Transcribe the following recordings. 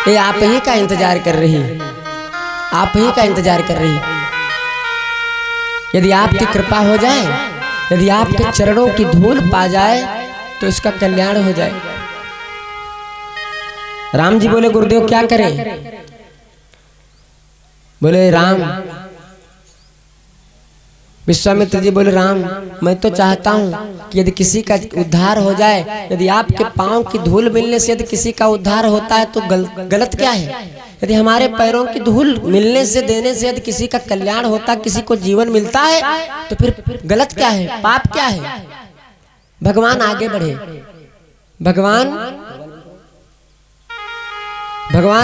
ये आप ही का इंतजार कर रही, आप ही का इंतजार कर रही। यदि आपकी कृपा हो जाए, यदि आपके चरणों की धूल पा जाए तो इसका कल्याण हो जाए। राम जी बोले गुरुदेव क्या करें? बोले राम, विश्वामित्र जी बोले राम, मैं तो चाहता हूँ कि यदि किसी का उद्धार हो जाए, यदि आपके पांव की धूल मिलने से यदि किसी का उद्धार होता है तो गलत क्या है? यदि हमारे पैरों की धूल मिलने से, देने से यदि किसी का कल्याण होता, किसी को जीवन मिलता है तो फिर गलत क्या है, पाप क्या है? भगवान आगे बढ़े, भगवान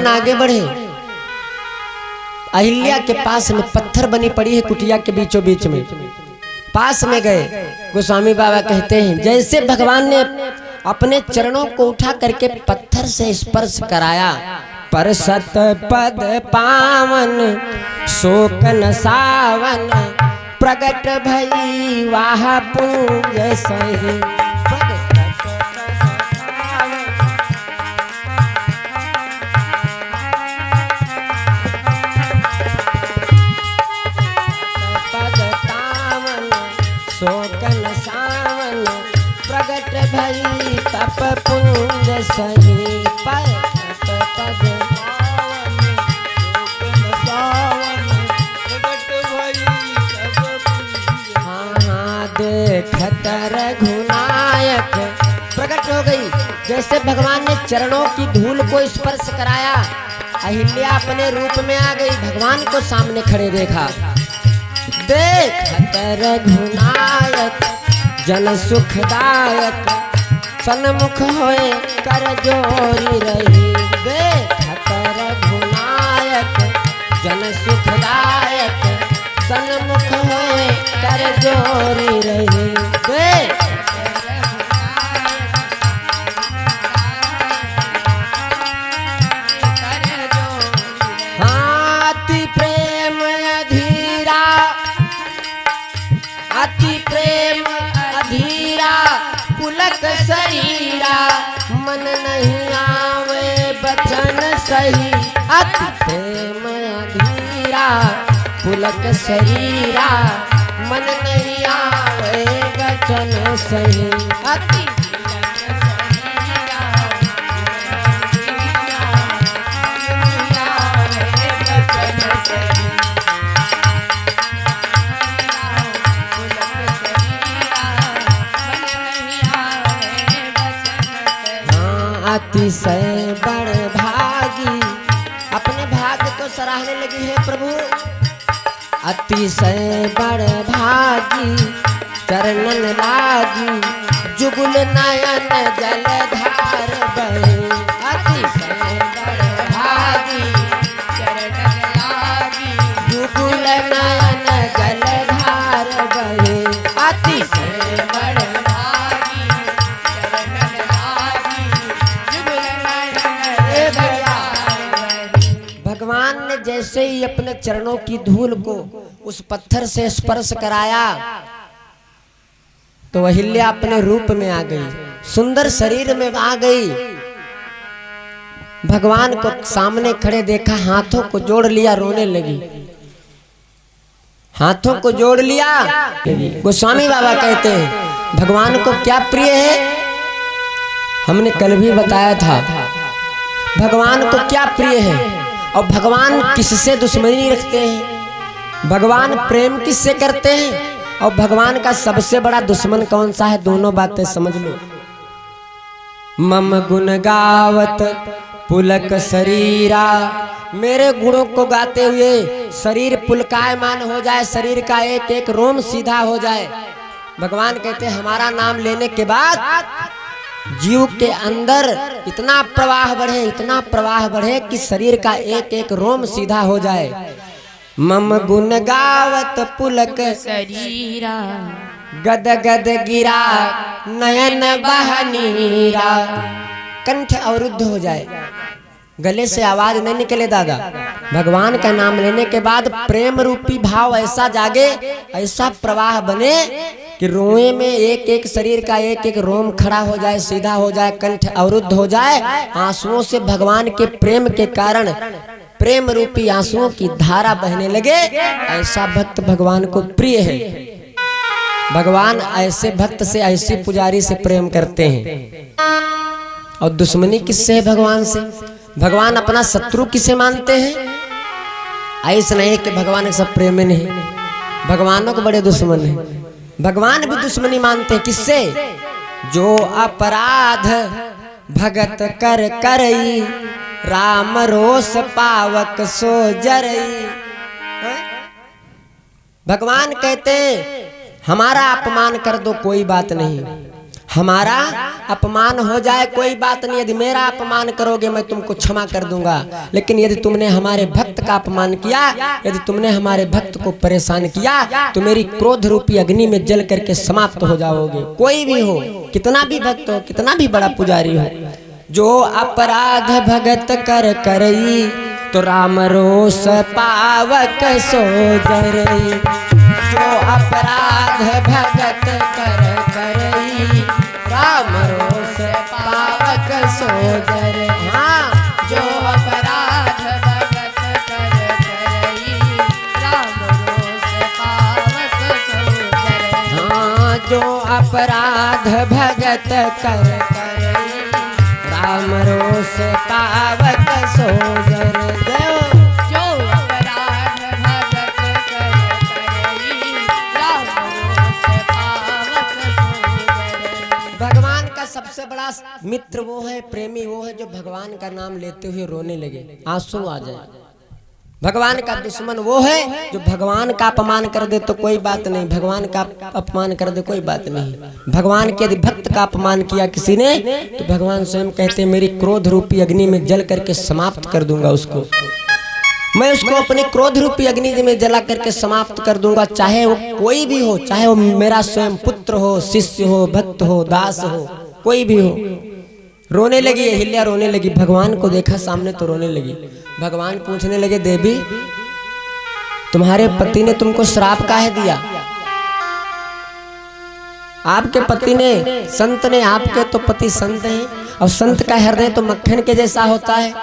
आगे बढ़े। अहिल्या के पास में पत्थर बनी पड़ी है कुटिया के बीचों बीच में, पास में गए। गोस्वामी बाबा कहते हैं जैसे भगवान ने अपने चरणों को उठा करके पत्थर से स्पर्श कराया, पर सत पद पावन शोकन सावन प्रगट भई वाह पुंज सही। शोकन सावन प्रगट भई तप पुंज सही। देखत रघुनायक प्रकट हो गई। जैसे भगवान ने चरणों की धूल को स्पर्श कराया, अहिल्या अपने रूप में आ गई, भगवान को सामने खड़े देखा। देखत रघुनायक जन सुखदायक सन्मुख होए कर जोरी रही। देखत रघुनायक जन सुखदायक सन्मुख होए कर जोरी रही। अति प्रेम अधीरा, अति प्रेम अधीरा पुलक शरीरा मन नहीं आवे बचन सही। अति प्रेम अधीरा पुलक शरीरा मन नहीं आवे बचन सही। अति अतिशय बड़ भागी, अपने भाग्य को सराहने लगी है प्रभु। अतिशय बड़ भागी चरणन लागी जुगुल नयन जलधार बहे। अतिशय बड़ भागी चरणन लागी जुगुल नयन जलधार बहे। अतिशय बड़ भगवान ने जैसे ही अपने चरणों की धूल को उस पत्थर से स्पर्श कराया तो अहिल्या अपने रूप में आ गई, सुंदर शरीर में आ गई। भगवान को सामने खड़े देखा, हाथों को जोड़ लिया, रोने लगी, हाथों को जोड़ लिया। गोस्वामी बाबा कहते हैं भगवान को क्या प्रिय है, हमने कल भी बताया था। भगवान को क्या प्रिय है और भगवान किससे दुश्मनी रखते हैं, भगवान प्रेम किससे करते हैं और भगवान का सबसे बड़ा दुश्मन कौन सा है, दोनों बातें समझ लो। मम गुण गावत पुलक शरीरा, मेरे गुणों को गाते हुए शरीर पुलकायमान हो जाए, शरीर का एक एक रोम सीधा हो जाए। भगवान कहते हैं हमारा नाम लेने के बाद जीव के अंदर इतना प्रवाह बढ़े, इतना प्रवाह बढ़े कि शरीर का एक एक रोम सीधा हो जाए। मम गुण गावत पुलक शरीरा गद गद गिरा नयन बहनीरा। कंठ अवरुद्ध हो जाए, गले से आवाज नहीं निकले दादा। भगवान का नाम लेने के बाद प्रेम रूपी भाव ऐसा जागे, ऐसा प्रवाह बने कि रोए में एक एक शरीर का एक एक रोम खड़ा हो जाए, सीधा हो जाए, कंठ अवरुद्ध हो जाए, आंसुओं से भगवान के प्रेम के कारण प्रेम रूपी आंसुओं की धारा बहने लगे, ऐसा भक्त भगवान को प्रिय है। भगवान ऐसे भक्त से, ऐसे पुजारी से प्रेम करते हैं। और दुश्मनी किससे है भगवान से? भगवान अपना शत्रु किसे मानते हैं? ऐसा नहीं कि भगवान के सब प्रेम में नहीं, भगवानों को बड़े दुश्मन है। भगवान भी दुश्मनी मानते हैं। किससे? जो अपराध भगत कर करई, राम रोष पावक सो जरई। भगवान कहते हमारा अपमान कर दो कोई बात नहीं, हमारा अपमान हो जाए कोई बात नहीं, यदि मेरा अपमान करोगे मैं तुमको क्षमा कर दूंगा, लेकिन यदि तुमने हमारे भक्त का अपमान किया, यदि तुमने हमारे भक्त को परेशान किया, तो मेरी क्रोध रूपी अग्नि में जल करके समाप्त हो जाओगे। कोई भी हो, कितना भी भक्त हो, कितना भी बड़ा पुजारी हो। जो अपराध भगत कर करई, तो राम रोष पावक सो जरई। जो अपराध भगत कर करई, राम रोष पावक सो जरई। हाँ, जो अपराध भगत कर करई, राम रोष पावक सो जरई। हाँ, जो अपराध भगत कर करई, राम रोष पावक सो जरई। जो अपराध भगत कर करई, राम रोष पावक सो जरई। भगवान का सबसे बड़ा मित्र वो है, प्रेमी वो है, जो भगवान का नाम लेते हुए रोने लगे, आंसू आ जाए। भगवान का दुश्मन वो है जो भगवान का अपमान कर दे तो कोई बात नहीं, भगवान का अपमान कर दे कोई बात नहीं। भगवान के यदि भक्त का अपमान किया किसी ने, तो भगवान स्वयं कहते हैं मेरी क्रोध रूपी अग्नि में जल करके समाप्त कर दूंगा उसको। मैं उसको अपनी क्रोध रूपी अग्नि में जला करके समाप्त कर दूंगा, चाहे वो कोई भी हो, चाहे वो मेरा स्वयं पुत्र हो, शिष्य हो, भक्त हो, दास हो, कोई भी हो। रोने लगी अहिल्या, रोने लगी। भगवान को देखा सामने तो रोने लगी। भगवान पूछने लगे, देवी तुम्हारे पति ने तुमको श्राप काहे दिया? आपके पति ने, संत ने, आपके तो पति संत हैं, और संत का हृदय तो मक्खन के जैसा होता है।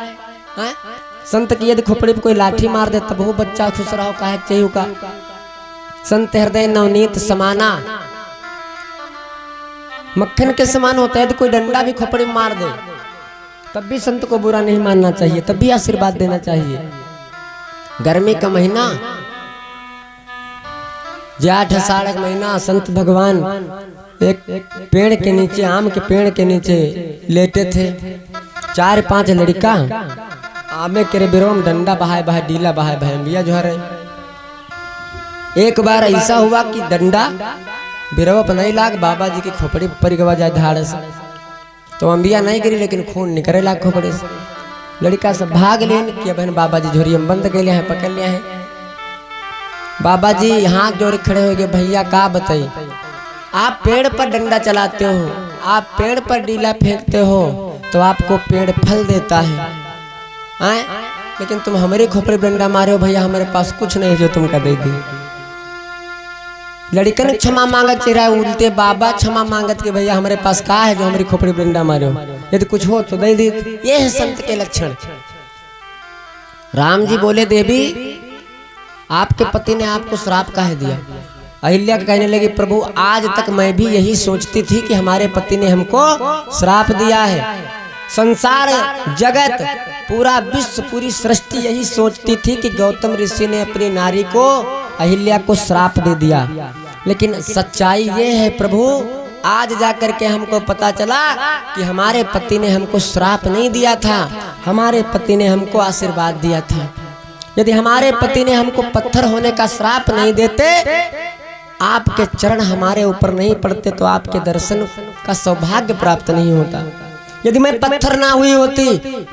संत की यदि खोपड़ी पे कोई लाठी मार दे तब वो बच्चा खुश रहो, काहे चाहिए का। संत हृदय नवनीत समाना, मक्खन के समान होता है। यदि कोई डंडा भी खोपड़ी में मार दे तब भी संत को बुरा नहीं मानना चाहिए, तब भी आशीर्वाद देना चाहिए। गर्मी का महीना, जेठ आषाढ़ का महीना, संत भगवान एक पेड़ के नीचे, आम के पेड़ के नीचे लेटे थे। 4-5 लड़का आमे के बिरोम डंडा बहाए बहाए, डीला बहाए बहाए बिया जो है। एक बार ऐसा हुआ कि डंडा बिरवा पर नहीं लाग, बाबा जी की खोपड़ी पर गवा जाए धाड़ से, तो अंबिया नहीं गिरी लेकिन खून निकले लाग खोपड़ी से। लड़का सब भाग लेन कि बहन बाबा जी झोरी बंद कर लिया है, पकड़ लिया है। बाबा जी हाथ जोड़ खड़े हो गए, भैया का बताइए, आप पेड़ पर डंडा चलाते हो, आप पेड़ पर डीला फेंकते हो तो आपको पेड़ फल देता है, लेकिन तुम हमारे खोपड़ी डंडा मारे हो, भैया हमारे पास कुछ नहीं जो तुमका दे दी। लड़कन क्षमा मांगत चिरा उल्टे बाबा क्षमा मांगत के भैया हमारे पास का है जो हमारी खोपड़ी डंडा मारे हो, यदि कुछ हो तो दे दी। ये है संत के लक्षण। राम जी बोले, देवी आपके पति ने आपको श्राप काहे दिया? अहिल्या कहने लगी, प्रभु आज तक मैं भी यही सोचती थी कि हमारे पति ने हमको श्राप दिया है। संसार जगत पूरा विश्व पूरी सृष्टि यही सोचती थी कि गौतम ऋषि ने अपनी नारी को अहिल्या को श्राप दे दिया, लेकिन सच्चाई ये है प्रभु आज जाकर के हमको पता चला कि हमारे पति ने हमको श्राप नहीं दिया था, हमारे पति ने हमको आशीर्वाद दिया था। यदि हमारे पति ने हमको पत्थर होने का श्राप नहीं देते, आपके चरण हमारे ऊपर नहीं पड़ते तो आपके दर्शन का सौभाग्य प्राप्त नहीं होता। यदि मैं पत्थर ना हुई होती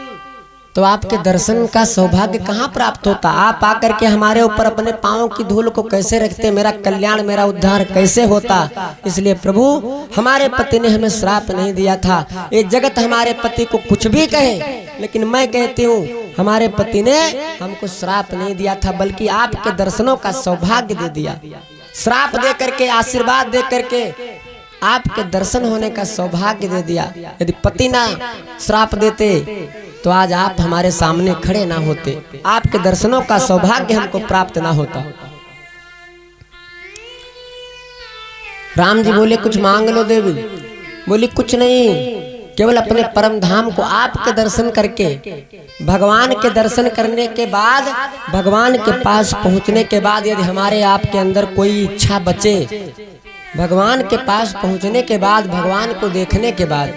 तो आपके दर्शन का सौभाग्य कहाँ प्राप्त होता? आप आकर के हमारे ऊपर अपने पाँव की धूल को कैसे रखते, मेरा कल्याण मेरा उद्धार कैसे होता? इसलिए प्रभु हमारे पति ने हमें श्राप नहीं दिया था। ये जगत हमारे पति को कुछ भी कहे, लेकिन मैं कहती हूँ हमारे पति ने हमको श्राप नहीं दिया था, बल्कि आपके दर्शनों का सौभाग्य दे दिया। श्राप दे करके, आशीर्वाद दे करके आपके दर्शन होने का सौभाग्य दे दिया। यदि पति ना श्राप देते तो आज आप हमारे सामने खड़े ना होते, आपके दर्शनों का सौभाग्य हमको प्राप्त ना होता। राम जी बोले कुछ मांग लो देवी। बोली कुछ नहीं, केवल अपने परम धाम को आपके दर्शन करके, भगवान के दर्शन करने के बाद, भगवान के पास पहुंचने के बाद यदि हमारे आपके अंदर कोई इच्छा बचे, भगवान के पास पहुंचने के बाद, भगवान को देखने के बाद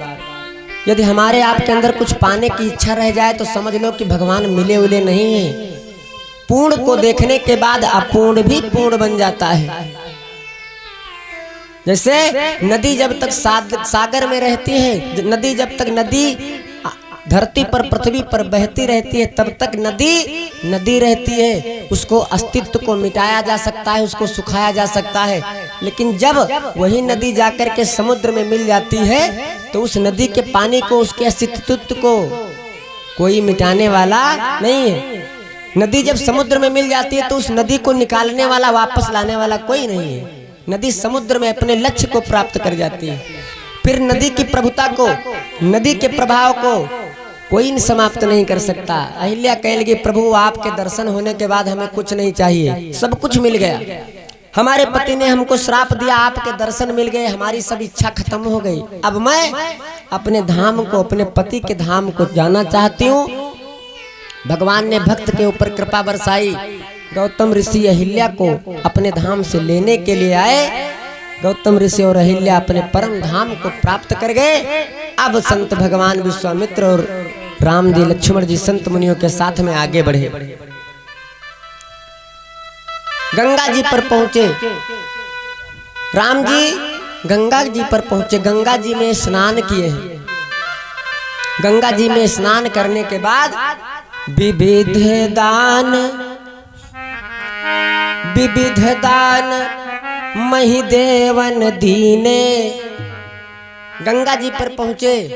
यदि हमारे आपके अंदर कुछ पाने की इच्छा रह जाए तो समझ लो कि भगवान मिले उले नहीं है। पूर्ण को देखने के बाद अपूर्ण भी पूर्ण बन जाता है। जैसे नदी जब तक सागर में रहती है, नदी जब तक नदी धरती पर, पृथ्वी पर बहती रहती है, तब तक नदी नदी रहती है। उसको अस्तित्व को मिटाया जा सकता है, उसको सुखाया जा सकता है, लेकिन जब वही नदी जाकर के समुद्र में मिल जाती है तो उस नदी के पानी को, उसके अस्तित्व को कोई मिटाने वाला नहीं है। नदी जब समुद्र में मिल जाती है तो उस नदी को निकालने वाला, वापस लाने वाला कोई नहीं है। नदी समुद्र में अपने लक्ष्य को प्राप्त कर जाती है। फिर नदी की प्रभुता को, नदी के प्रभाव को कोई समाप्त नहीं कर सकता। अहिल्या कह लगी प्रभु आपके दर्शन होने के बाद हमें कुछ नहीं चाहिए, सब कुछ मिल गया। हमारे पति ने हमको श्राप दिया, आपके दर्शन मिल गए, हमारी सब इच्छा खत्म हो गई। अब मैं अपने धाम को, अपने पति के धाम को जाना चाहती हूँ। भगवान ने भक्त के ऊपर कृपा बरसाई। गौतम ऋषि अहिल्या को अपने धाम से लेने के लिए आए। गौतम ऋषि और अहिल्या अपने परम धाम को प्राप्त कर गए। अब संत भगवान विश्वामित्र और राम जी, लक्ष्मण जी संत मुनियों के साथ में आगे बढ़े। गंगा जी पर पहुंचे। राम जी गंगा जी पर पहुंचे, गंगा जी में स्नान किए हैं। गंगा जी में स्नान करने के बाद विविध दान मही देवन दीने। गंगा जी पर पहुंचे,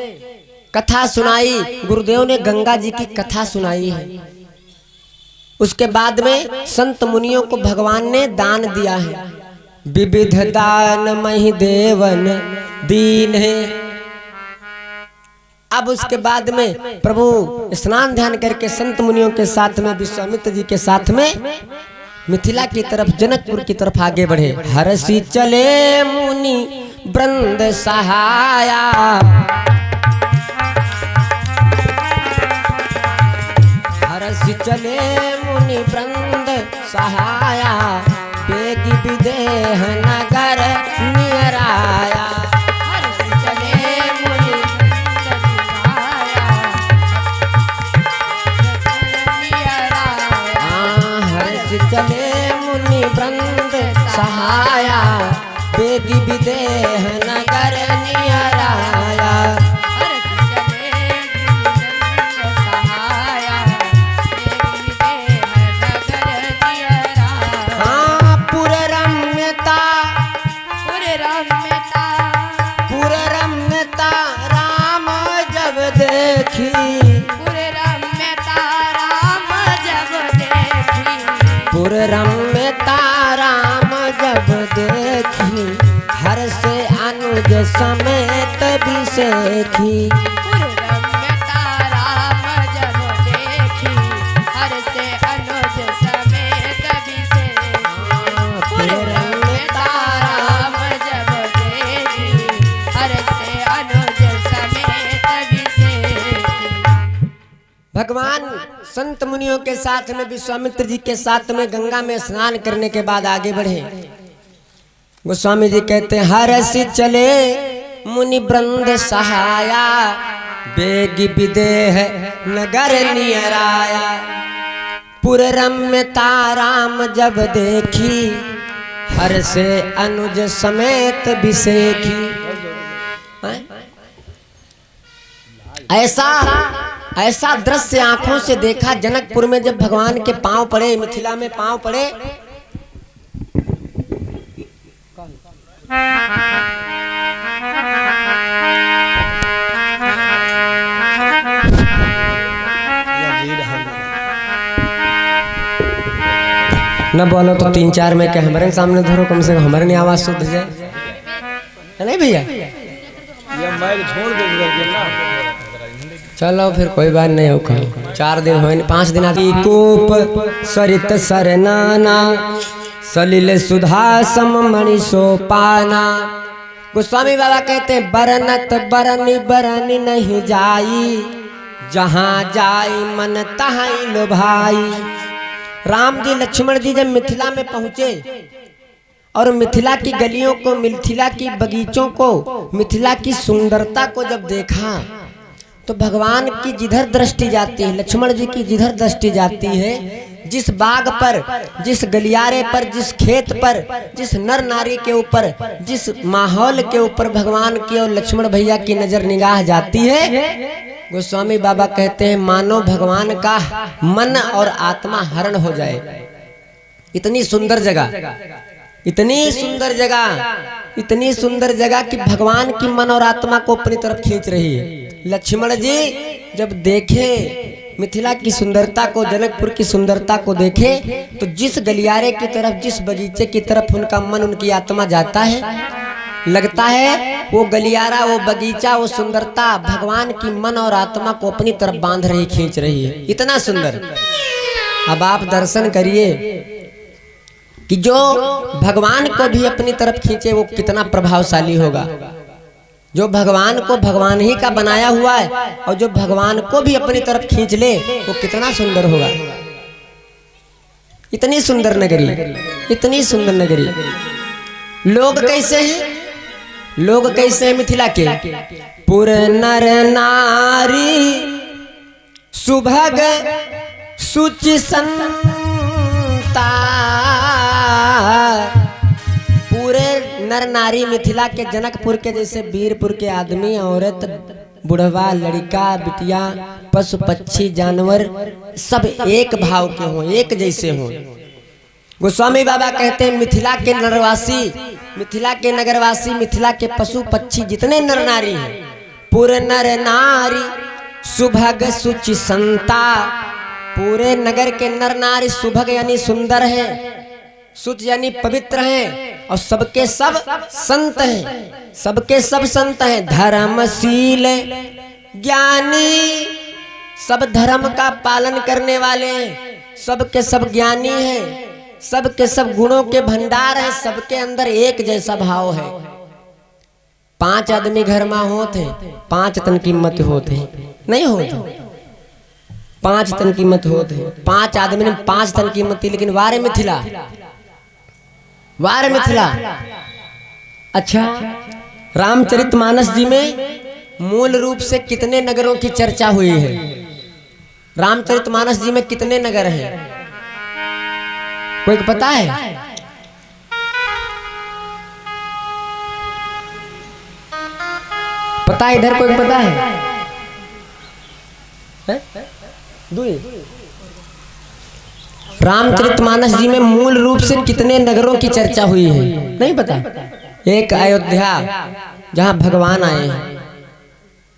कथा सुनाई, गुरुदेव ने गंगा जी की कथा सुनाई है। उसके बाद में संत मुनियों को भगवान ने दान दिया है। विविध दान मही देवन दीन है। अब उसके बाद में प्रभु स्नान ध्यान करके संत मुनियों के साथ में, विश्वामित्र जी के साथ में मिथिला की तरफ, जनकपुर की तरफ आगे बढ़े। हरसी चले मुनि वृंद सहाया, हरसी चले मुनि वृंद सहाया, बेगी विदेह नगर नियराया। हरसी चले मुनि चले मुनि वृंद सहाया, बेगी विदेह नगर नियराया। हाँ पुर रम्यता, पुर रम्यता राम जब देखी, पुर रम्यता राम जब देखी, हर से अनुज समेत बिसेखी। पुर रम्यता राम जब देखी, हर से अनुज समेत बिसेखी। पुर रम्यता राम जब देखी, हर से अनुज समेत बिसेखी। भगवान संत मुनियों के साथ में, विश्वामित्र जी के साथ में गंगा में स्नान करने के बाद आगे बढ़े। गोस्वामी जी कहते हैं हरसि चले मुनि वृंद सहाया, बेगी विदेह नगर नियराया। पुर रम्यता राम जब देखी, हर से अनुज समेत बिसेखी। ऐसा दृश्य आंखों से देखा जनकपुर में, जब भगवान के पांव पड़े, मिथिला में पांव पड़े। न बोलो तो 3-4 में क्या हमारे सामने धरो, कम से कम हमारे नहीं आवाज शुद्ध जाए, है नहीं भैया? चलो फिर कोई बात नहीं हो, 4 दिन हो 5 दिन आती कूप सरित सरनाना सलिल सुधा सम मणि सोपाना। गोस्वामी बाबा कहते हैं बरनत बरनी बरनी नहीं जाई, जहाँ जाई मन तहाई लो भाई। राम जी लक्ष्मण जी जब मिथिला में पहुंचे और मिथिला की गलियों को, मिथिला की बगीचों को, मिथिला की सुंदरता को जब देखा तो भगवान की जिधर दृष्टि जाती है, लक्ष्मण जी की जिधर दृष्टि जाती है, जिस बाग पर, जिस गलियारे पर, जिस खेत पर, जिस नर नारी के ऊपर, जिस माहौल के ऊपर भगवान की और लक्ष्मण भैया की नजर निगाह जाती है, गोस्वामी बाबा कहते हैं मानो भगवान का मन और आत्मा हरण हो जाए। इतनी सुंदर जगह, इतनी सुंदर जगह, इतनी सुंदर जगह कि भगवान की मन और आत्मा को अपनी तरफ खींच रही है। लक्ष्मण जी जब देखे मिथिला की सुंदरता को, जनकपुर की सुंदरता को देखे, तो जिस गलियारे की तरफ, जिस बगीचे की तरफ उनका मन, उनकी आत्मा जाता है, लगता है वो गलियारा, वो बगीचा, वो सुंदरता भगवान की मन और आत्मा को अपनी तरफ बांध रही, खींच रही है। इतना सुंदर। अब आप दर्शन करिए कि जो भगवान को भी अपनी तरफ खींचे वो कितना प्रभावशाली होगा। जो भगवान को भगवान ही का बनाया हुआ है और जो भगवान को भी अपनी तरफ खींच ले वो कितना सुंदर होगा। इतनी सुंदर नगरी, इतनी सुंदर नगरी। लोग कैसे हैं? लोग कैसे हैं मिथिला के? पुर नर नारी सुभग सुचि संता। पूरे नर नारी मिथिला के, जनकपुर के जैसे वीरपुर के आदमी, औरत, बुढ़वा, लड़का, बिटिया, पशु पक्षी, जानवर सब एक भाव के हों, एक जैसे हों। गोस्वामी बाबा कहते हैं मिथिला के नरवासी, मिथिला के नगरवासी, मिथिला के पशु पक्षी जितने नर नारी हैं, पूरे नर नारी सुभग सुचि संता। पूरे नगर के नर नारी सुभग यानी सुंदर हैं, सुच यानी पवित्र हैं और सबके सब संत हैं, सबके सब संत हैं। धर्मशील ज्ञानी, सब धर्म का पालन करने वाले हैं, सबके सब ज्ञानी हैं, सबके सब गुणों के भंडार हैं, सबके अंदर एक जैसा भाव है। 5 आदमी घर में होते, 5 तन कीमत होते नहीं होते, 5 तन कीमत होते, 5 आदमी ने 5 तन कीमत, लेकिन वारे मिथिला, वार मिथिला। अच्छा, रामचरितमानस जी में मूल रूप से कितने नगरों की चर्चा हुई है? रामचरितमानस जी में कितने नगर हैं? कोई पता है? पता है इधर कोई पता है? रामचरितमानस जी में मूल रूप से कितने नगरों की चर्चा हुई है? नहीं पता। एक अयोध्या जहां भगवान आए हैं,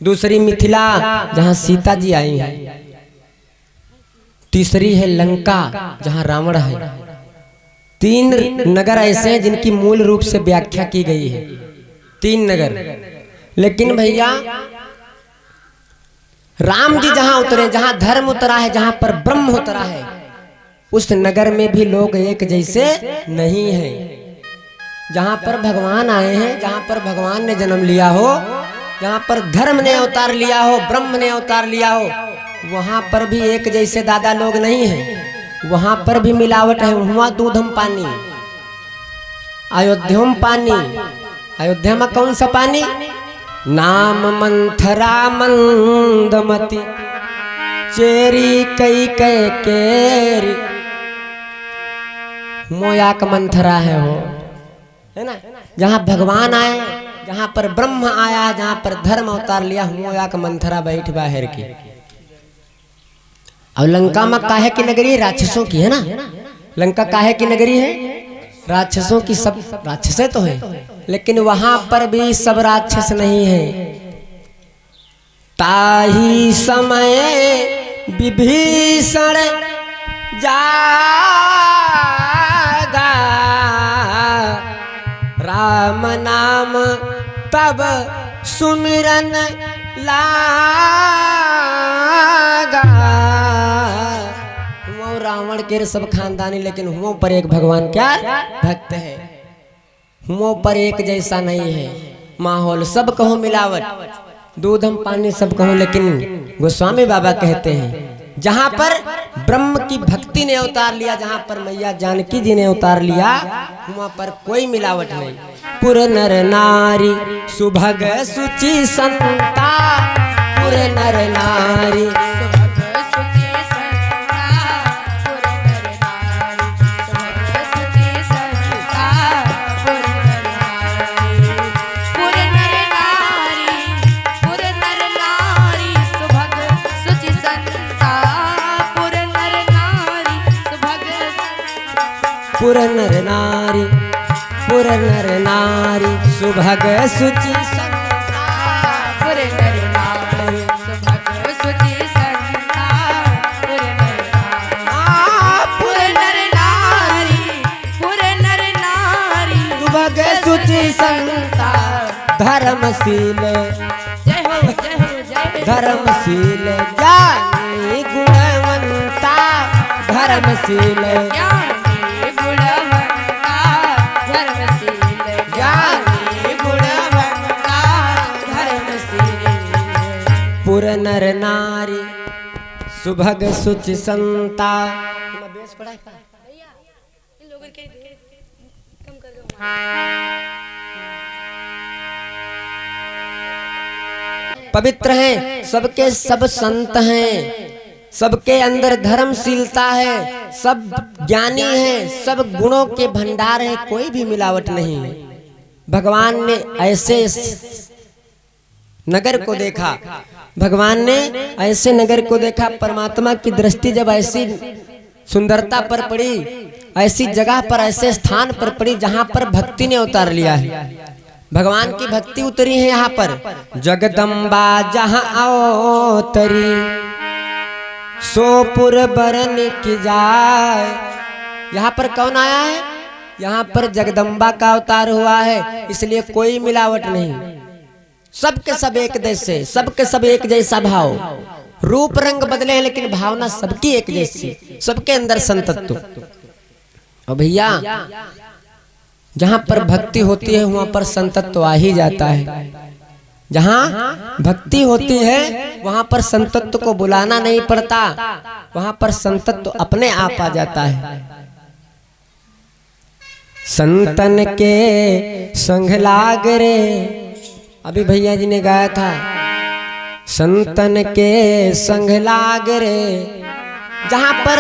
दूसरी मिथिला जहां सीता जी आई हैं, तीसरी है लंका जहां रावण है। 3 नगर ऐसे हैं जिनकी मूल रूप से व्याख्या की गई है, 3 नगर। लेकिन भैया राम जी जहां उतरे, जहां धर्म उतरा है, जहां पर ब्रह्म उतरा है, उस नगर में भी लोग एक जैसे नहीं हैं। जहां पर भगवान आए हैं, जहां पर भगवान ने जन्म लिया हो, जहां पर धर्म ने अवतार लिया हो, ब्रह्म ने अवतार लिया हो, वहां पर भी एक जैसे दादा लोग नहीं हैं। वहां पर भी मिलावट है। वहां दूधम पानी, अयोध्या में पानी। अयोध्या में कौन सा पानी? नाम मंथरा मंदमती चेरी कई कई केरी। मोया का मंथरा है वो, है ना? जहाँ भगवान आए, जहाँ पर ब्रह्म आया, जहाँ पर धर्म अवतार लिया, मोया का मंथरा बैठ बाहर की। और लंका में काहे की नगरी? राक्षसों की, है ना? लंका काहे की नगरी है? राक्षसों की। सब राक्षसे तो है, लेकिन वहां पर भी सब राक्षस नहीं है। ताही समय विभीषण जा नाम तब सुमिरन लागा। हुआ रावण के सब खानदानी, लेकिन हुओं पर एक भगवान क्या भक्त है। हुओं पर एक जैसा नहीं है माहौल, सब कहो मिलावट, दूध हम पानी सब कहो, लेकिन गोस्वामी बाबा कहते हैं जहां पर ब्रह्म की भक्ति ने अवतार लिया, जहां पर मैया जानकी जी ने अवतार लिया, वहां पर कोई मिलावट नहीं। पुर नर नारी सुभग सुचि संता, पुर नर नारी पुर नर नारी, पुर नर नारी सुभग सुचि संता, पुर नर नारी सुभग सुचि संता, पुर नर नारी, पुर नर नारी सुभग सुचि संता, धर्मशील जय हो जय हो जय हो। धर्मशील ज्ञानी गुणवंता, धर्मशील पुर नर नारी सुभग सुचि संता। पवित्र हैं, सबके सब संत हैं, सबके अंदर धर्मशीलता है, सब ज्ञानी हैं, सब गुणों के भंडार हैं, कोई भी मिलावट नहीं है। भगवान ने ऐसे नगर को देखा, भगवान ने ऐसे नगर को देखा, परमात्मा की दृष्टि जब ऐसी सुंदरता पर पड़ी, ऐसी जगह पर, ऐसे स्थान पर पड़ी जहां पर भक्ति ने उतार लिया है, भगवान की भक्ति उतरी है यहाँ पर। जगदम्बा जहां अवतरी सोपुर बरन की जाए। यहाँ पर कौन आया है? यहाँ पर जगदम्बा का अवतार हुआ है, इसलिए कोई मिलावट नहीं, सबके सब एक जैसे, सबके सब एक जैसा भाव, रूप रंग बदले हैं लेकिन भावना सबकी एक जैसी, सबके अंदर संतत्व। और भैया जहां पर भक्ति होती है वहां पर संतत्व आ ही जाता है। जहां भक्ति होती है वहां पर संतत्व को बुलाना नहीं पड़ता, वहां पर संतत्व अपने आप आ जाता है। संतन के संग लाग रे, अभी भैया जी ने गाया था, संतन के संग लाग रे। जहां पर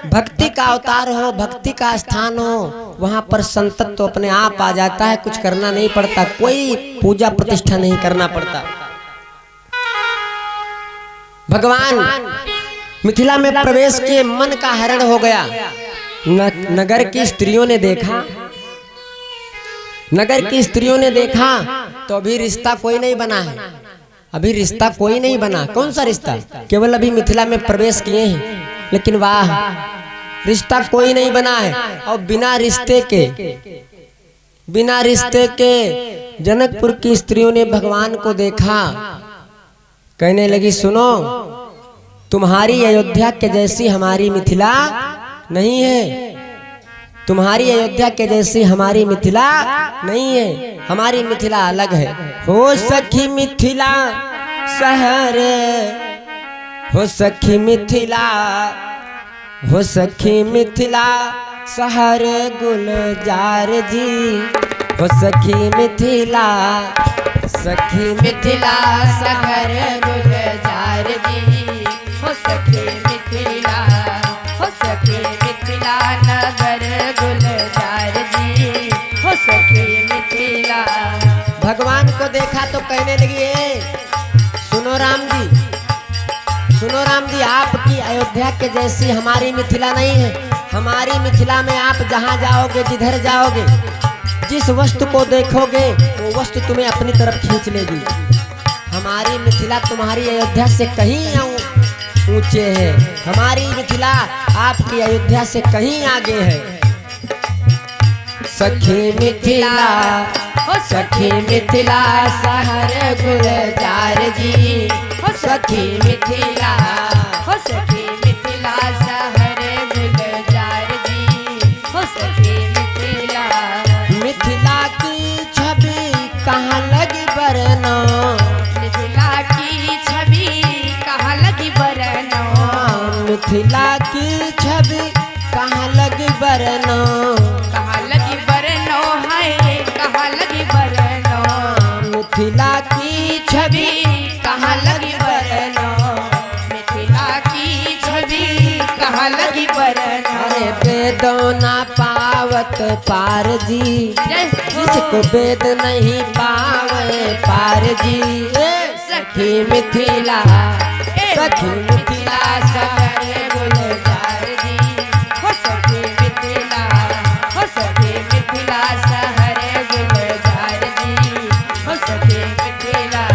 भक्ति का अवतार हो, भक्ति का स्थान हो, वहां पर संतत्व तो अपने आप आ जाता है, कुछ करना नहीं पड़ता, कोई पूजा प्रतिष्ठा नहीं करना पड़ता। भगवान मिथिला में प्रवेश किए, मन का हरण हो गया। नगर की स्त्रियों ने देखा, नगर की स्त्रियों ने देखा तो अभी रिश्ता कोई नहीं बना है, अभी रिश्ता कोई नहीं बना। कौन सा रिश्ता? केवल अभी मिथिला में प्रवेश किए हैं, लेकिन वाह रिश्ता कोई नहीं बना है। और बिना रिश्ते के जनकपुर की स्त्रियों ने भगवान को देखा, कहने लगी सुनो, तुम्हारी अयोध्या के जैसी हमारी मिथिला नहीं है, तुम्हारी अयोध्या के जैसी हमारी मिथिला नहीं है, हमारी मिथिला अलग है। हो सखी मिथिला शहर, हो सखी मिथिला, हो सखी मिथिला शहर गुलजार जी, हो सखी मिथिला, सखी मिथिला शहर गुलजार जी, हो सखी मिथिला, हो सखी मिथिला नगर गुलजार जी, हो सखी मिथिला। भगवान को देखा तो कहने लगी, सुनो राम जी, सुनो राम जी, आपकी अयोध्या के जैसी हमारी मिथिला नहीं है। हमारी मिथिला में आप जहाँ जाओगे, जिधर जाओगे, जिस वस्तु को देखोगे वो वस्तु तुम्हें अपनी तरफ खींच लेगी। हमारी मिथिला तुम्हारी अयोध्या से कहीं ऊंचे है, हमारी मिथिला आपकी अयोध्या से कहीं आगे है। सखी मिथिला हो सखी मिथिला शहर गुलजार जी हो सखी मिथिला हो सखी मिथिला शहर गुलजार जी हो सखी मिथिला मिथिला की छवि कहाँ लगी बरना मिथिला की छवि कहाँ लगी बरनो मिथिला की छवि कहाँ लगी बरना कहाँ लगी बरनो है कहाँ लगी बरनो मिथिला की छवि कहाँ लगी बरनो मिथिला की छवि कहाँ लगी बरनो अरे वेदों ना पावत पार जी जय हो। जिसको वेद नहीं पावे पार जी सखी मिथिला सखी मिथिला शहर गुलजार जी हो सखी मिथिला हो सखी मिथिला शहर गुलजार जी हो सखी मिथिला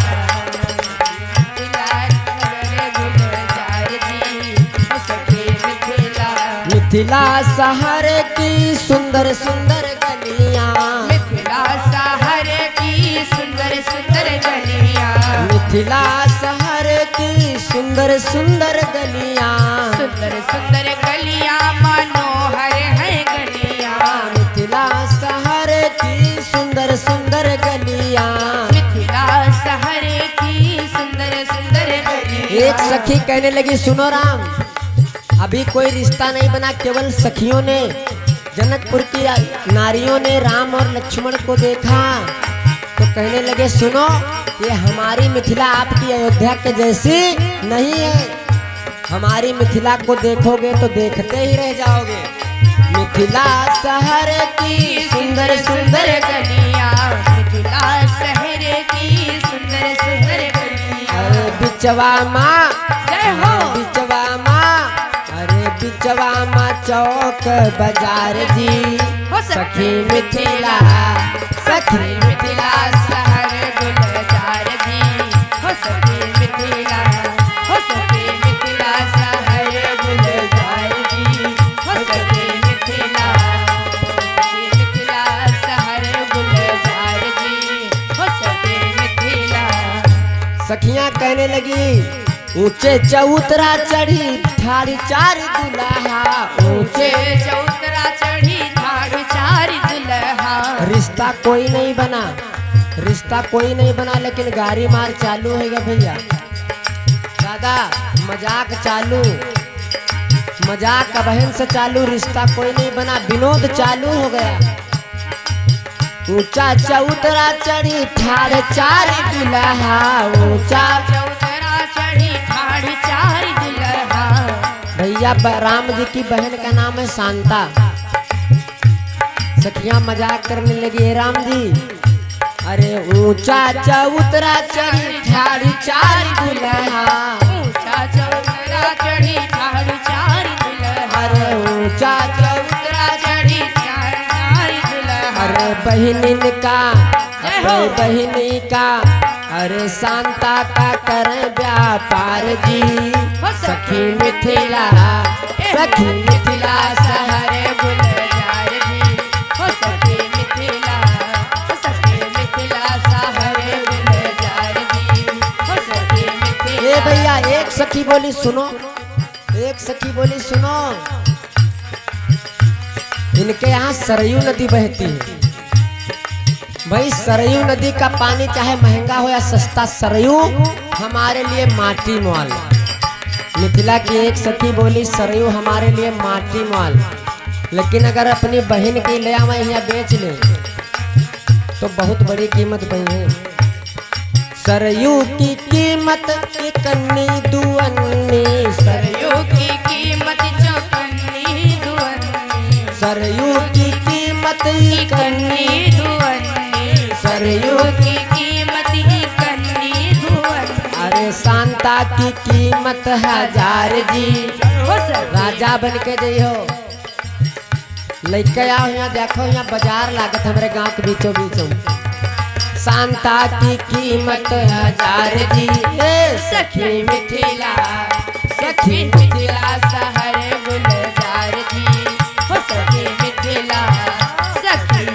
मिथिला शहर गुलजार जी हो सखी मिथिला मिथिला शहर की सुंदर सुंदर गलियां मिथिला शहर की सुंदर सुंदर गलियां मिथिला शहर की सुंदर सुंदर गलियां सुंदर सुंदर गलियां मनोहर है गलियां मिथिला शहर की सुंदर सुंदर गलियां मिथिला शहर की सुंदर सुंदर गलियां एक सखी कहने लगी सुनो राम अभी कोई रिश्ता नहीं बना केवल सखियों ने जनकपुर की नारियों ने राम और लक्ष्मण को देखा तो कहने लगे सुनो ये हमारी मिथिला आपकी अयोध्या के जैसी नहीं है हमारी मिथिला को देखोगे तो देखते ही रह जाओगे मिथिला शहर की सुंदर सुंदर गलियां मिथिला शहर की सुंदर सुंदर गलियां अरे बिचवा माँ जय हो बिचवा माँ अरे बिचवा माँ चौक बाजार जी हो सखी मिथिला सखी मिथिला शहर गुलजार जी हो सखी मिथिला हो सखी मिथिला शहर गुलजार जी हो सखी मिथिला सखी मिथिला शहर गुलजार जी हो सखी मिथिला सखियां कहने लगी ऊंचे चौतरा चढ़ी ठाड़ी चार दुल्हा ऊंचे चौतरा चढ़ी ठाड़ चार दुल्हा रिश्ता कोई नहीं बना रिश्ता कोई नहीं बना लेकिन गाड़ी मार चालू है भैया दादा मजाक चालू मजाक का बहन से चालू रिश्ता कोई नहीं बना विनोद चालू हो गया ऊंचा चौतरा चढ़ी ठाड़ चार दुल्हा ऊंचा चौतरा चढ़ी ठाड़ चार दुल्हा भैया राम जी की बहन का नाम है शांता सखियां मजाक करने लगी "हे राम जी अरे ऊंचा चौतरा चढ़ी ठाड़ी चार दुल्हा ऊंचा चौतरा चढ़ी ठाड़ चार दुल्हा अरे ऊंचा चौतरा चढ़ी चार दुल्हा अरे बहनिन का जय हो। अरे बहनी का अरे शांता का करे व्यापार जी सखी मिथिला सखी मिथिला शहर गुलजार जी हो सखी मिथिला हो सखी मिथिला शहर गुलजार जी हो सखी मिथिला ए भैया एक सखी बोली सुनो एक सखी बोली सुनो इनके यहाँ सरयू नदी बहती है भाई सरयू नदी का पानी चाहे महंगा हो या सस्ता सरयू हमारे लिए माटी मोल मिथिला की एक सखी बोली सरयू हमारे लिए माटी मोल लेकिन अगर अपनी बहन की ले आवा यहाँ बेच ले तो बहुत बड़ी कीमत बनी है सरयू की कीमत इकन्नी दुअन्नी सरयू की कीमत चौकन्नी दुअन्नी सरयू की कीमत इकन्नी दुअन्नी सरयू की कीमत इकन्नी दुअन्नी अरे शांता की कीमत 1000 जी हो सर राजा बन के जइहो लइका आओ यहाँ देखो यहाँ बाजार लागत हमारे गांव के बीचों बीचों शांता की कीमत 1000 जी ए सखी मिथिला सखी मिथिला शहर गुलजार जी हो सखी मिथिला सखी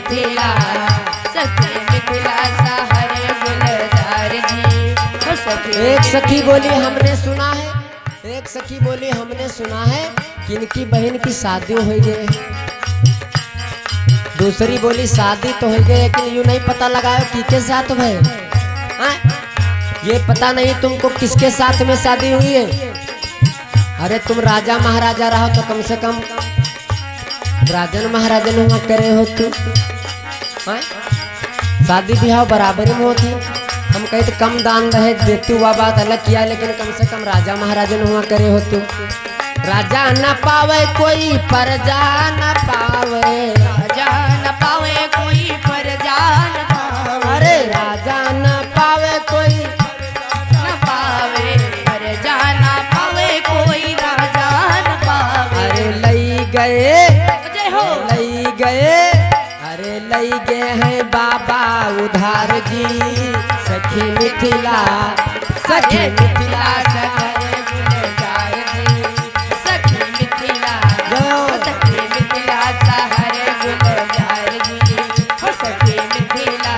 मिथिला सखी मिथिला सहरे गुलजार जी हो सखी। एक सखी बोली हमने सुना है, एक सखी बोली हमने सुना है कि इनकी बहन की शादी हो गई। दूसरी बोली शादी तो हो गई लेकिन यूं नहीं पता लगाओ किसके साथ भाई, ये पता नहीं तुमको किसके साथ में शादी हुई है। अरे तुम राजा महाराजा रहो तो कम से कम राजन महाराजन हुआ करे हो तू, शादी ब्याह बराबर में होती। हम कहे तो कम दान रहे देती हुआ बात अलग किया, लेकिन कम से कम राजा महाराजन हुआ करे हो तू। राजा न पावे कोई प्रजा न पावे, राजा न पावे कोई प्रजा न पावे। अरे राजा न पावे कोई न पावे प्रजा न पावे कोई राजा न पावे। अरे लई गए जय हो लई गए, अरे लई गए हैं बाबा उधार जी सखी मिथिला सखी मिथिला सहरे गुलजार जी सखी मिथिला सखी मिथिला सहरे गुलजार जी हो सखी मिथिला।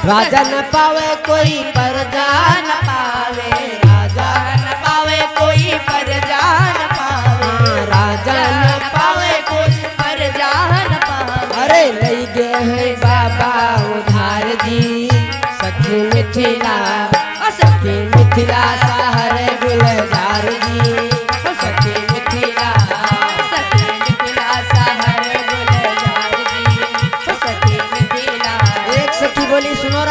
राजा न पावे कोई प्रजा न पावे राजा न पावे कोई प्रजा न पावे। राजा न पावे कोई प्रजा न पावे। अरे लई गए हैं बाबा उधार जी सखी मिथिला सखी मिथिला सहरे गुलजार जी सखी मिथिला सखी मिथिला सहरे गुलजार जी हो सखी मिथिला। एक सखी बोली सुनो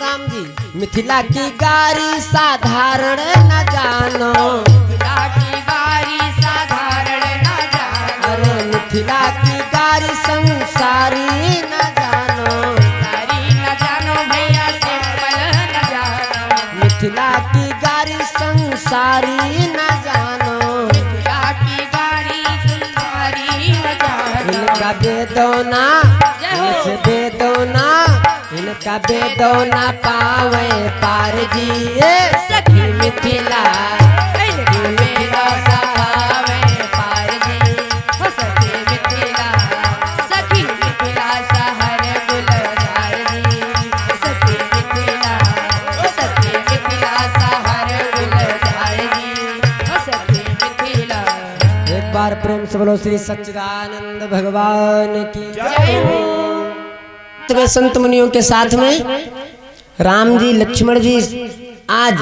राम जी, मिथिला की गारी साधारण न जानो, मिथिला की गारी साधारण न जानो। अरे मिथिला की गारी संसारी न जानो, सारी न जानो भैया सिंपल न जानो। मिथिला की गारी संसारी न जानो। मिथिला की गारी सुंदरी न जानो। इनका बेदौना इनसे बेदौना, इनका बेदौना पावे पार जी ये सखी मिथिला सखी मिथिला सहावे पार जी हो सखी मिथिला सखी मिथिला सहरे गुलजार जी सखी मिथिला हो सखी मिथिला सहरे गुलजार जी हो सखी मिथिला। एक बार प्रेम से बोलो श्री सच्चिदानंद भगवान की जय हो। वे संत मुनियों के साथ में राम जी लक्ष्मण जी आज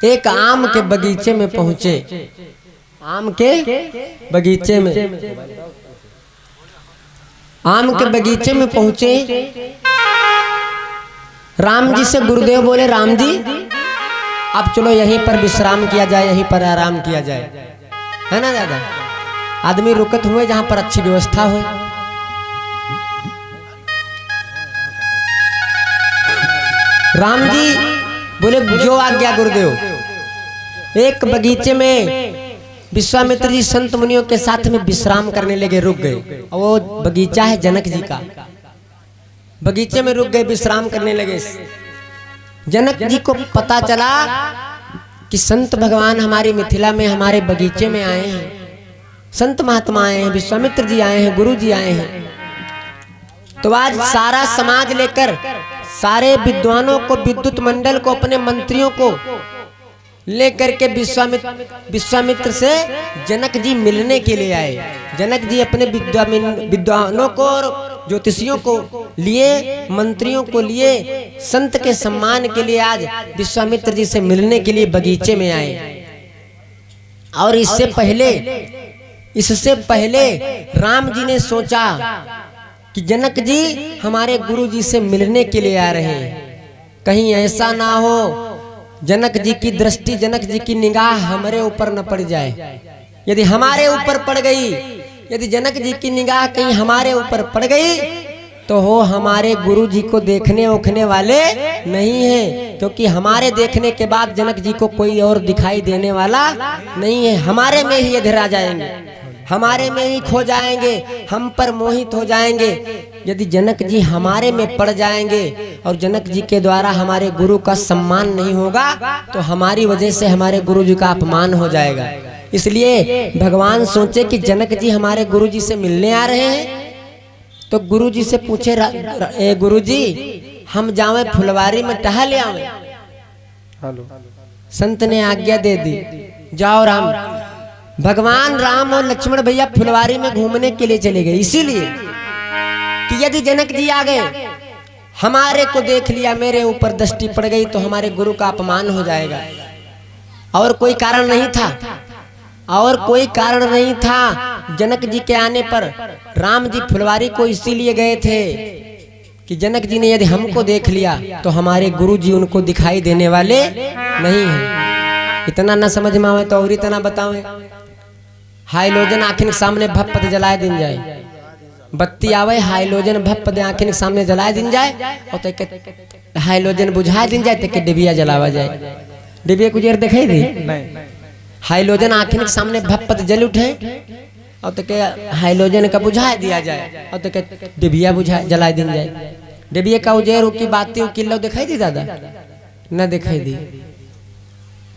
एक आम के बगीचे में पहुंचे। आम के बगीचे में आम के बगीचे में पहुंचे। राम जी से गुरुदेव बोले राम जी अब चलो यहीं पर विश्राम किया जाए, यहीं पर आराम किया जाए, है ना दादा। आदमी रुकत हुए जहां पर अच्छी व्यवस्था हो। राम जी बोले जो आज्ञा गुरुदेव। एक बगीचे में विश्वामित्र जी संत मुनियों के साथ में विश्राम करने लगे, रुक गए। और वो बगीचा है जनक जी का। बगीचे में रुक गए, विश्राम करने लगे। जनक जी को पता चला कि संत भगवान हमारी मिथिला में हमारे बगीचे में आए हैं, संत महात्मा आए हैं, विश्वामित्र जी आए हैं, गुरु जी आए हैं। तो आज सारा समाज लेकर सारे विद्वानों को, विद्युत मंडल को, अपने मंत्रियों को लेकर के विश्वामित्र से जनक जी मिलने के लिए आए। जनक जी अपने विद्वानों को और ज्योतिषियों को लिए, मंत्रियों को लिए, संत के सम्मान के लिए आज विश्वामित्र जी से मिलने के लिए बगीचे में आए। और इससे पहले राम जी ने सोचा कि जनक जी हमारे गुरु जी से मिलने के लिए आ रहे हैं, कहीं ऐसा ना हो जनक जी की दृष्टि, जनक जी की निगाह हमारे ऊपर न पड़ जाए। यदि हमारे ऊपर पड़ गई, यदि जनक जी की निगाह कहीं हमारे ऊपर पड़ गई तो हो हमारे गुरु जी को देखने ओखने वाले नहीं है, क्योंकि हमारे देखने के बाद जनक जी को कोई और दिखाई देने वाला नहीं है। हमारे में ही अधरा जाएंगे, हमारे में ही खो जाएंगे, हम पर मोहित हो जाएंगे। यदि जनक जी हमारे में पड़ जाएंगे और जनक जी के द्वारा हमारे गुरु का सम्मान नहीं होगा तो हमारी वजह से हमारे गुरु जी का अपमान हो जाएगा। इसलिए भगवान सोचे कि जनक जी हमारे गुरु जी से मिलने आ रहे हैं तो गुरुजी से पूछे, गुरुजी हम जावे फुलवारी में टहल आवे। संत ने आज्ञा दे दी, जाओ राम। भगवान राम और लक्ष्मण भैया फुलवारी में घूमने के लिए चले गए, इसीलिए कि यदि जनक जी आ गए, हमारे को देख लिया, मेरे ऊपर दृष्टि पड़ गई तो हमारे गुरु का अपमान हो जाएगा। और कोई कारण नहीं था, और कोई कारण नहीं था। जनक जी के आने पर राम जी फुलवारी को इसीलिए गए थे कि जनक जी ने यदि हमको देख लिया तो हमारे गुरु जी उनको दिखाई देने वाले नहीं हैं। इतना ना समझ में आवे तो और इतना बतावे। हाइलोजन आँखिन के सामने भप्पत जलाए दिन जाए, बत्ती आवे हाइलोजन भप्पत आँखिन के सामने जलाए दिन जाए, और तो हाइलोजन बुझाए दिन जाए तो डिबिया जलावा जाए। डिबिया कुछ दिखाई दी नहीं। हाइलोजन आँखिन के सामने भप्पत जल उठे और तो के हाइलोजन का बुझा दिया जाए, और तो के डिबिया बुझा जला दिन जाए। डिबिया का उजेर की बातें किल्लो दिखाई दी दादा? न दिखाई दी।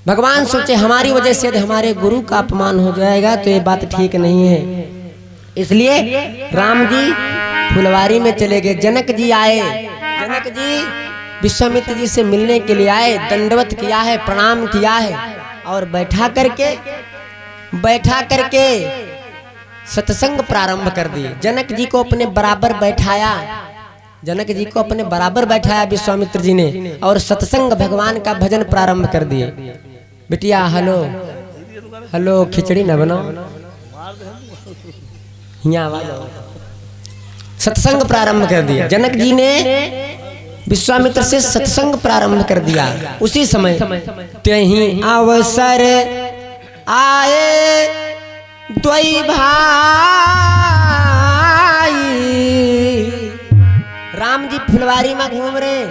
भगवान सोचे हमारी वजह से यदि हमारे गुरु का अपमान हो जाएगा तो ये बात ठीक नहीं है। इसलिए राम जी फुलवारी में चले गए। जनक जी आए, जनक जी विश्वामित्र जी से मिलने के लिए आए, दंडवत किया है, प्रणाम किया है, और बैठा करके सत्संग प्रारंभ कर दिए। जनक जी को अपने बराबर बैठाया, जनक जी को अपने बराबर बैठाया विश्वामित्र जी ने, और सत्संग भगवान का भजन प्रारंभ कर दिए। बिटिया हेलो हेलो, खिचड़ी न बनाओ, यहाँ आवाज आओ। सत्संग प्रारंभ कर दिया। जनक जी ने विश्वामित्र से सत्संग प्रारंभ कर दिया। उसी समय त्यहीं अवसर आए द्वै भाई। राम जी फुलवारी में घूम रहे।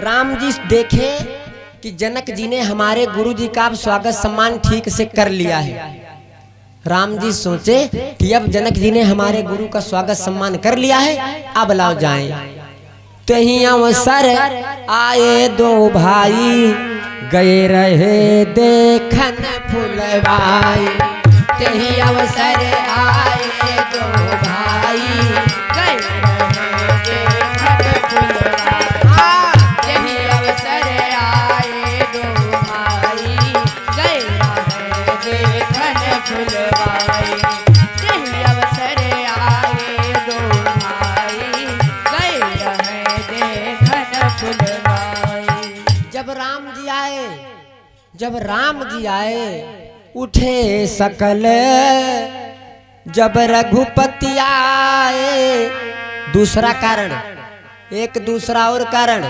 राम जी देखे कि जनक जी ने हमारे गुरु जी का स्वागत सम्मान ठीक से कर लिया है। राम जी सोचे कि अब जनक जी ने हमारे गुरु का स्वागत सम्मान कर लिया है, अब लाओ जाएं। त्यहीं अवसर आए दो भाई, गए रहे देखन फुलवारी। त्यहीं अवसर आए दो भाई, गए रहे देखन फुलवारी। त्यहीं अवसर आए दो भाई, गए रहे देखन फुलवारी। त्यहीं अवसर आए दो भाई, गए रहे देखन फुलवारी। जब राम जी आए उठे सकल, जब रघुपति आए। दूसरा कारण, एक दूसरा और कारण,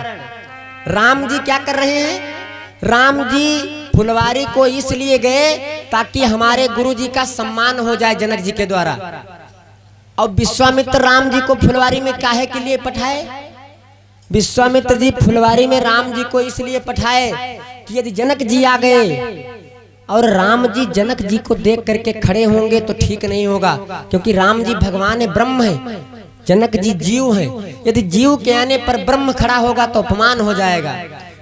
राम जी क्या कर रहे हैं? राम जी फुलवारी को इसलिए गए ताकि हमारे गुरु जी का सम्मान हो जाए जनक जी के द्वारा। और विश्वामित्र राम जी को फुलवारी में काहे के लिए पठाए? विश्वामित्र जी फुलवारी में राम जी को इसलिए पठाए कि यदि जनक जी आ गए और राम जी जनक जी को देख करके खड़े होंगे तो ठीक नहीं होगा, क्योंकि राम जी भगवान है, ब्रह्म है, जनक जी जीव है। यदि जीव के आने पर ब्रह्म खड़ा होगा तो अपमान हो जाएगा।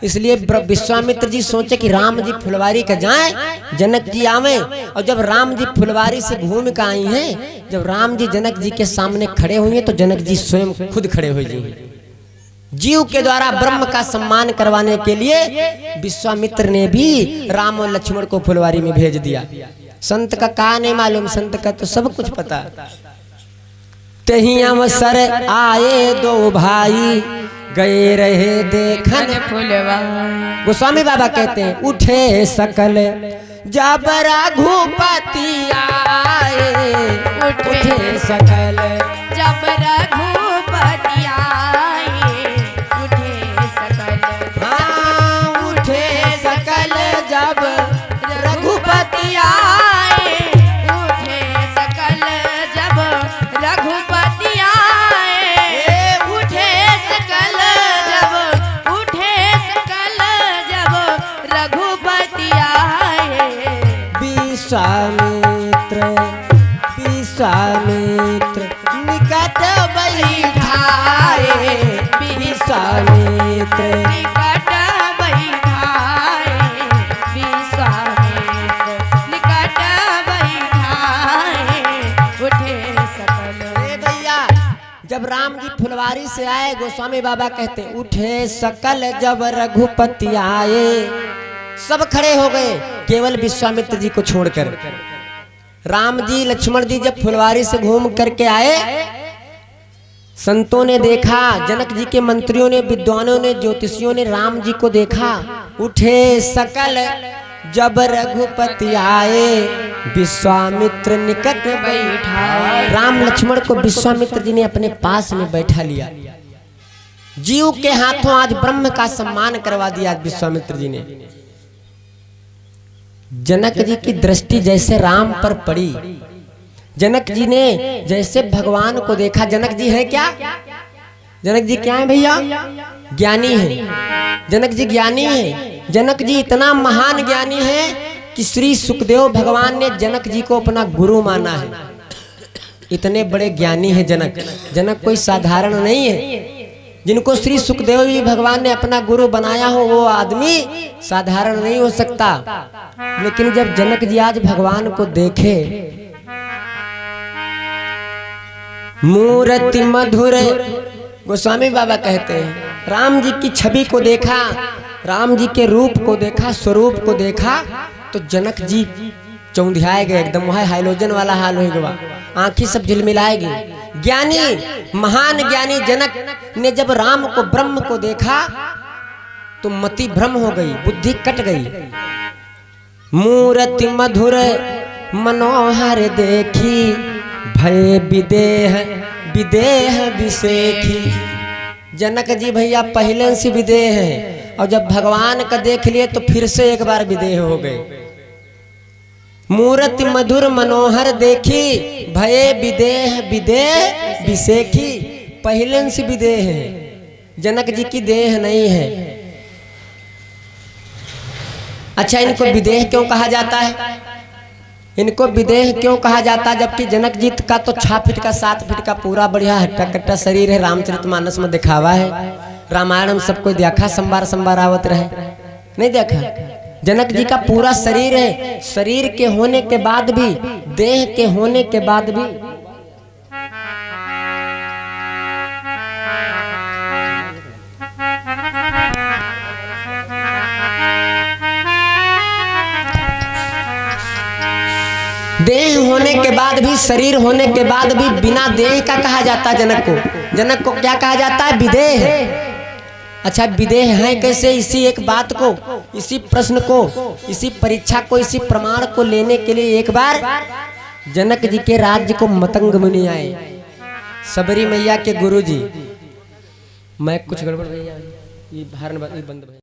इसलिए विश्वामित्र जी सोचे कि राम जी फुलवारी का जाएं, जनक जी आवे। और जब राम जी फुलवारी से घूम कर आई हैं, जब राम जी जनक जी के सामने खड़े होंगे तो जनक जी स्वयं खुद खड़े हो जाएंगे। जीव के द्वारा ब्रह्म का सम्मान करवाने के लिए विश्वामित्र ने भी राम और लक्ष्मण को फुलवारी में भेज दिया। संत का कहा नहीं मालूम, संत का तो सब कुछ पता। त्यहीं अवसर आए दो भाई, गए रहे देखन फुलवारी। गोस्वामी बाबा कहते हैं उठे सकल, जब रघुपति आए। उठे सकल, जब रघुपति आए। उठे सकल, हाँ उठे सकल, जब रघुपति आए। उठे सकल, जब रघुपति आए। उठे सकल, जब रघुपति आए। विश्वामित्र निकट भई राम जी फुलवारी से आए, गोस्वामी बाबा कहते उठे सकल जब रघुपति आए। सब खड़े हो गए केवल विश्वामित्र जी को छोड़कर। राम जी लक्ष्मण जी जब फुलवारी से घूम करके आए, संतों ने देखा, जनक जी के मंत्रियों ने, विद्वानों ने, ज्योतिषियों ने राम जी को देखा। उठे सकल जब रघुपति आए, विश्वामित्र निकट बैठाए। राम लक्ष्मण को विश्वामित्र जी ने अपने पास में बैठा लिया। जीव के हाथों आज ब्रह्म का सम्मान करवा दिया विश्वामित्र जी ने। जनक जी की दृष्टि जैसे राम पर पड़ी, जनक जी ने जैसे भगवान को देखा। जनक जी है क्या? जनक जी क्या है भैया? ज्ञानी है। जनक जी ज्ञानी है। जनक जी इतना महान ज्ञानी है कि श्री सुखदेव भगवान ने जनक जी को अपना गुरु माना है। इतने बड़े ज्ञानी है जनक। जनक कोई साधारण नहीं है। जिनको श्री सुखदेव जी भगवान ने अपना गुरु बनाया हो वो आदमी साधारण नहीं हो सकता। लेकिन जब जनक जी आज भगवान को देखे, मूर्ति मधुर, गोस्वामी बाबा कहते हैं राम जी की छवि को देखा, राम जी के रूप को देखा, स्वरूप को देखा, तो जनक जी चौंधियाए गए एकदम। वह हाइलोजन वाला हाल हो गया, आंखें सब झिलमिलाएगी। ज्ञानी, महान ज्ञानी जनक ने जब राम को, ब्रह्म को देखा तो मति भ्रम हो गई, बुद्धि कट गई। मूर्ति मधुर मनोहर देखी, भय विदेह विदेह विसेखी। जनक जी भैया पहले से विदेह हैं और जब भगवान का देख लिए तो फिर से एक बार विदेह हो गए। मूर्ति मधुर मनोहर देखी, भय विदेह विदेह विसेखी। पहले से विदेह है, जनक जी की देह नहीं है। अच्छा, इनको विदेह क्यों कहा जाता है? इनको विदेह क्यों कहा जाता है? जबकि जनक जी का तो 6 फीट का 7 फीट का पूरा बढ़िया हट्टा कट्टा शरीर है। रामचरितमानस में दिखावा है, रामायण में सबको देखा, संबार संबार आवत रहे, नहीं देखा? जनक जी का पूरा शरीर है। शरीर के होने के बाद भी, देह के होने के बाद भी देह होने के बाद भी, शरीर होने के बाद भी बिना देह का कहा जाता है जनक को। जनक को क्या कहा जाता है? विदेह। अच्छा, विदेह है कैसे? इसी एक बात को, इसी प्रश्न को, इसी परीक्षा को, इसी प्रमाण को लेने के लिए एक बार जनक जी के राज्य को मतंग मुनि आए, सबरी मैया के गुरु जी। मैं कुछ गड़बड़ भैया, ये बंद भैया।